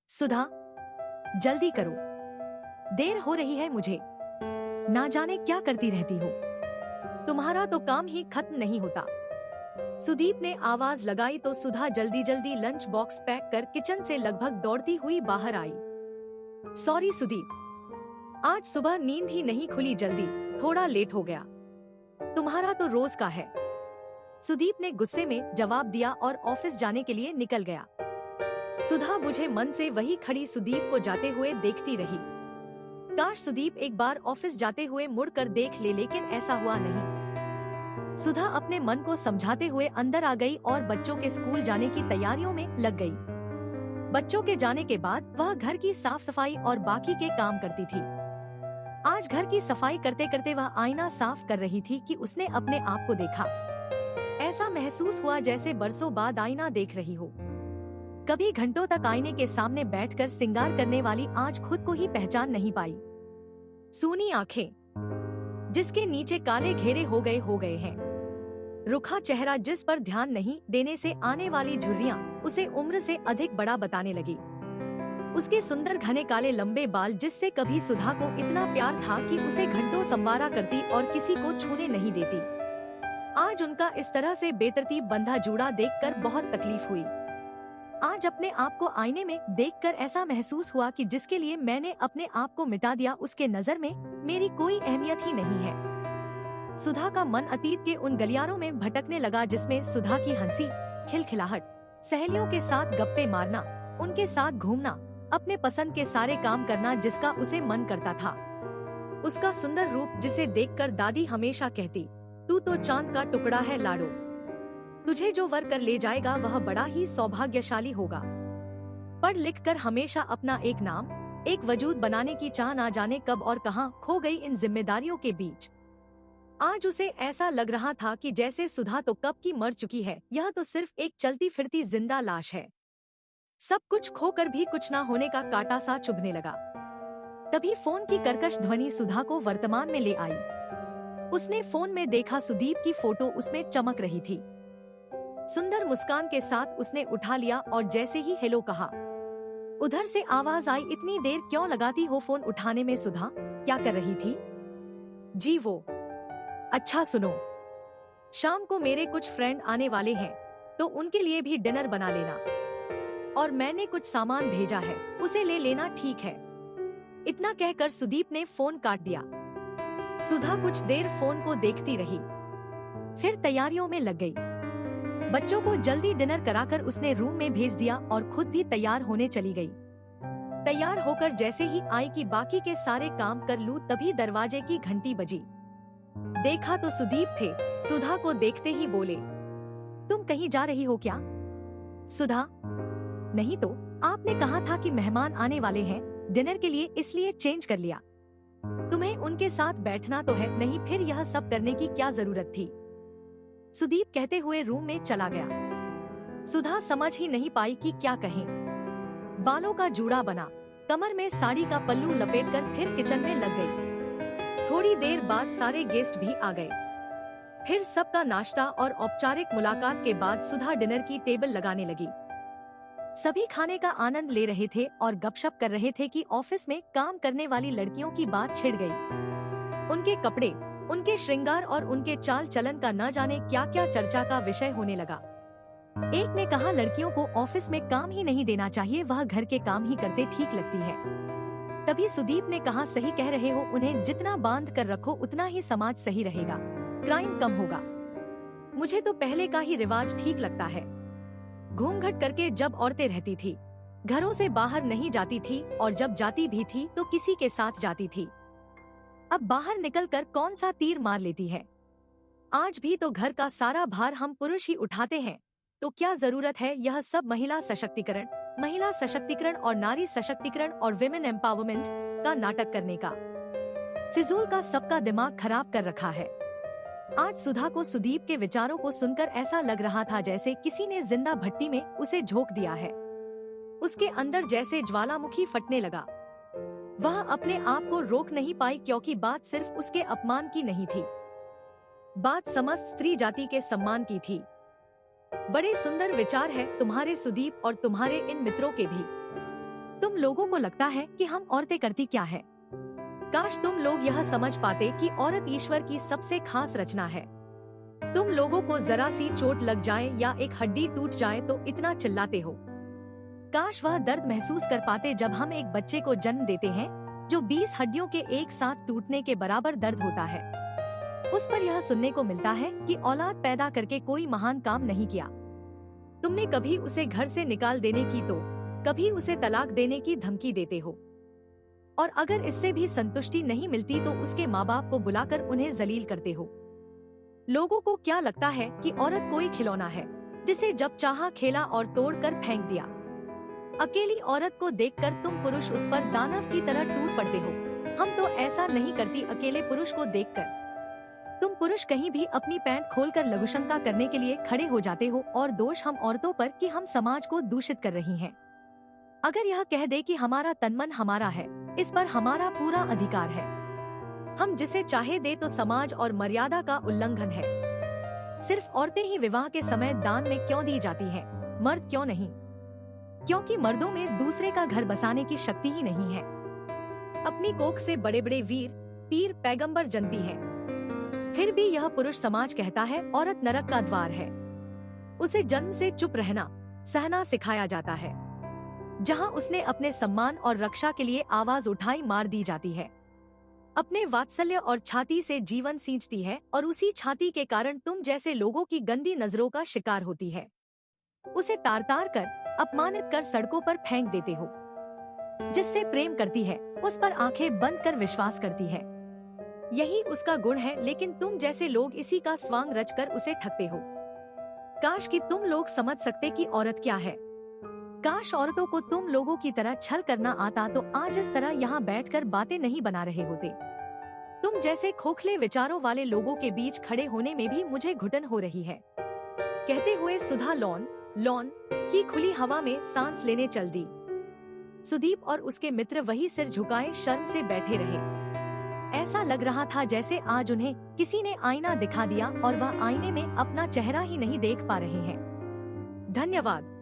सुधा, जल्दी करो, देर हो रही है मुझे। ना जाने क्या करती रहती हो, तुम्हारा तो काम ही खत्म नहीं होता। सुदीप ने आवाज लगाई तो सुधा जल्दी जल्दी लंच बॉक्स पैक कर किचन से लगभग दौड़ती हुई बाहर आई। सॉरी सुदीप, आज सुबह नींद ही नहीं खुली, जल्दी थोड़ा लेट हो गया। तुम्हारा तो रोज का है, सुदीप ने गुस्से में जवाब दिया और ऑफिस जाने के लिए निकल गया। सुधा बुझे मन से वही खड़ी सुदीप को जाते हुए देखती रही। काश सुदीप एक बार ऑफिस जाते हुए मुड़कर देख ले, लेकिन ऐसा हुआ नहीं। सुधा अपने मन को समझाते हुए अंदर आ गई और बच्चों के स्कूल जाने की तैयारियों में लग गई। बच्चों के जाने के बाद वह घर की साफ सफाई और बाकी के काम करती थी। आज घर की सफाई करते करते वह आईना साफ कर रही थी कि उसने अपने आप को देखा। ऐसा महसूस हुआ जैसे बरसों बाद आईना देख रही हो। कभी घंटों तक आईने के सामने बैठकर सिंगार करने वाली आज खुद को ही पहचान नहीं पाई। सूनी आंखें जिसके नीचे काले घेरे हो गए हैं, रुखा चेहरा जिस पर ध्यान नहीं देने से आने वाली झुर्रियां उसे उम्र से अधिक बड़ा बताने लगी। उसके सुंदर घने काले लंबे बाल जिससे कभी सुधा को इतना प्यार था कि उसे घंटों संवारा करती और किसी को छूने नहीं देती, आज उनका इस तरह से बेतरतीब बंधा जूड़ा देखकर बहुत तकलीफ हुई। आज अपने आप को आईने में देखकर ऐसा महसूस हुआ कि जिसके लिए मैंने अपने आप को मिटा दिया उसके नजर में मेरी कोई अहमियत ही नहीं है। सुधा का मन अतीत के उन गलियारों में भटकने लगा जिसमें सुधा की हंसी, खिलखिलाहट, सहेलियों के साथ गप्पे मारना, उनके साथ घूमना, अपने पसंद के सारे काम करना जिसका उसे मन करता था। उसका सुंदर रूप जिसे देखकर दादी हमेशा कहती, तू तो चांद का टुकड़ा है लाडो, तुझे जो वर कर ले जाएगा वह बड़ा ही सौभाग्यशाली होगा। पढ़ लिख कर हमेशा अपना एक नाम, एक वजूद बनाने की चाह ना जाने कब और कहां खो गई इन जिम्मेदारियों के बीच। आज उसे ऐसा लग रहा था कि जैसे सुधा तो कब की मर चुकी है, यह तो सिर्फ एक चलती फिरती जिंदा लाश है। सब कुछ खोकर भी कुछ ना होने का कांटा सा चुभने लगा। तभी फोन की कर्कश ध्वनि सुधा को वर्तमान में ले आई। उसने फोन में देखा सुदीप की फोटो उसमें चमक रही थी। सुंदर मुस्कान के साथ उसने उठा लिया और जैसे ही हेलो कहा, उधर से आवाज आई, इतनी देर क्यों लगाती हो फोन उठाने में सुधा, क्या कर रही थी? जी वो, अच्छा सुनो, शाम को मेरे कुछ फ्रेंड आने वाले हैं तो उनके लिए भी डिनर बना लेना, और मैंने कुछ सामान भेजा है उसे ले लेना, ठीक है? इतना कहकर सुदीप ने फोन काट दिया। सुधा कुछ देर फोन को देखती रही, फिर तैयारियों में लग गई। बच्चों को जल्दी डिनर कराकर उसने रूम में भेज दिया और खुद भी तैयार होने चली गई। तैयार होकर जैसे ही आई कि बाकी के सारे काम कर लूं, तभी दरवाजे की घंटी बजी। देखा तो सुदीप थे। सुधा को देखते ही बोले, तुम कहीं जा रही हो क्या? सुधा, नहीं तो आपने कहा था कि मेहमान आने वाले हैं डिनर के लिए, इसलिए चेंज कर लिया। तुम्हें उनके साथ बैठना तो है नहीं, फिर यह सब करने की क्या जरूरत थी? सुदीप कहते हुए रूम में चला गया। सुधा समझ ही नहीं पाई कि क्या कहें। बालों का जूड़ा बना, कमर में साड़ी का पल्लू लपेटकर फिर किचन में लग गई। थोड़ी देर बाद सारे गेस्ट भी आ गए। फिर सबका नाश्ता और औपचारिक मुलाकात के बाद सुधा डिनर की टेबल लगाने लगी। सभी खाने का आनंद ले रहे थे और गपशप कर रहे थे कि ऑफिस में काम करने वाली लड़कियों की बात छिड़ गई। उनके कपड़े, उनके श्रृंगार और उनके चाल चलन का न जाने क्या क्या चर्चा का विषय होने लगा। एक ने कहा, लड़कियों को ऑफिस में काम ही नहीं देना चाहिए, वह घर के काम ही करते ठीक लगती है। तभी सुदीप ने कहा, सही कह रहे हो, उन्हें जितना बांध कर रखो उतना ही समाज सही रहेगा, क्राइम कम होगा। मुझे तो पहले का ही रिवाज ठीक लगता है। घूमघट करके जब औरतें रहती थी, घरों से बाहर नहीं जाती थी, और जब जाती भी थी तो किसी के साथ जाती थी। अब बाहर निकलकर कौन सा तीर मार लेती है? आज भी तो घर का सारा भार हम पुरुष ही उठाते हैं, तो क्या जरूरत है यह सब महिला सशक्तिकरण और नारी सशक्तिकरण और विमेन एम्पावरमेंट का नाटक करने का? फिजूल का सबका दिमाग खराब कर रखा है। आज सुधा को सुदीप के विचारों को सुनकर ऐसा लग रहा था जैसे किसी ने जिंदा भट्टी में उसे झोंक दिया है। उसके अंदर जैसे ज्वालामुखी फटने लगा। वह अपने आप को रोक नहीं पाई, क्योंकि बात सिर्फ उसके अपमान की नहीं थी, बात समस्त स्त्री जाति के सम्मान की थी। बड़े सुंदर विचार है तुम्हारे सुदीप और तुम्हारे इन मित्रों के भी। तुम लोगों को लगता है कि हम औरतें करती क्या है। काश तुम लोग यह समझ पाते कि औरत ईश्वर की सबसे खास रचना है। तुम लोगों को जरा सी चोट लग जाए या एक हड्डी टूट जाए तो इतना चिल्लाते हो। काश वह दर्द महसूस कर पाते जब हम एक बच्चे को जन्म देते हैं, जो 20 हड्डियों के एक साथ टूटने के बराबर दर्द होता है। उस पर यह सुनने को मिलता है कि औलाद पैदा करके कोई महान काम नहीं किया। तुमने कभी उसे घर से निकाल देने की तो कभी उसे तलाक देने की धमकी देते हो, और अगर इससे भी संतुष्टि नहीं मिलती तो उसके माँ बाप को बुलाकर उन्हें जलील करते हो। लोगों को क्या लगता है कि औरत कोई खिलौना है जिसे जब चाहा खेला और तोड़कर फेंक दिया। अकेली औरत को देखकर तुम पुरुष उस पर दानव की तरह टूट पड़ते हो। हम तो ऐसा नहीं करती। अकेले पुरुष को देखकर तुम पुरुष कहीं भी अपनी पैंट खोलकर लघुशंका करने के लिए खड़े हो जाते हो, और दोष हम औरतों पर कि हम समाज को दूषित कर रही हैं। अगर यह कह दे कि हमारा तन मन हमारा है, इस पर हमारा पूरा अधिकार है, हम जिसे चाहे दे तो समाज और मर्यादा का उल्लंघन है। सिर्फ औरतें ही विवाह के समय दान में क्यों दी जाती हैं, मर्द क्यों नहीं? क्योंकि मर्दों में दूसरे का घर बसाने की शक्ति ही नहीं है। अपनी कोख से बड़े बड़े वीर, पीर, पैगंबर जन्मती है, फिर भी यह पुरुष समाज कहता है औरत नरक का द्वार है। उसे जन्म से चुप रहना, सहना सिखाया जाता है। जहां उसने अपने सम्मान और रक्षा के लिए आवाज उठाई, मार दी जाती है। अपने वात्सल्य और छाती से जीवन सींचती है, और उसी छाती के कारण तुम जैसे लोगों की गंदी नजरों का शिकार होती है। उसे तार तार कर, अपमानित कर सड़कों पर फेंक देते हो। जिससे प्रेम करती है उस पर आंखें बंद कर विश्वास करती है। यही उसका गुण है, लेकिन तुम जैसे लोग इसी का स्वांग रचकर उसे ठगते हो। काश कि तुम लोग समझ सकते कि औरत क्या है। काश औरतों को तुम लोगों की तरह छल करना आता तो आज इस तरह यहाँ बैठकर बातें नहीं बना रहे होते। तुम जैसे खोखले विचारों वाले लोगों के बीच खड़े होने में भी मुझे घुटन हो रही है। कहते हुए सुधा लॉन की खुली हवा में सांस लेने चल दी। सुदीप और उसके मित्र वही सिर झुकाए शर्म से बैठे रहे। ऐसा लग रहा था जैसे आज उन्हें किसी ने आईना दिखा दिया और वह आईने में अपना चेहरा ही नहीं देख पा रहे हैं। धन्यवाद।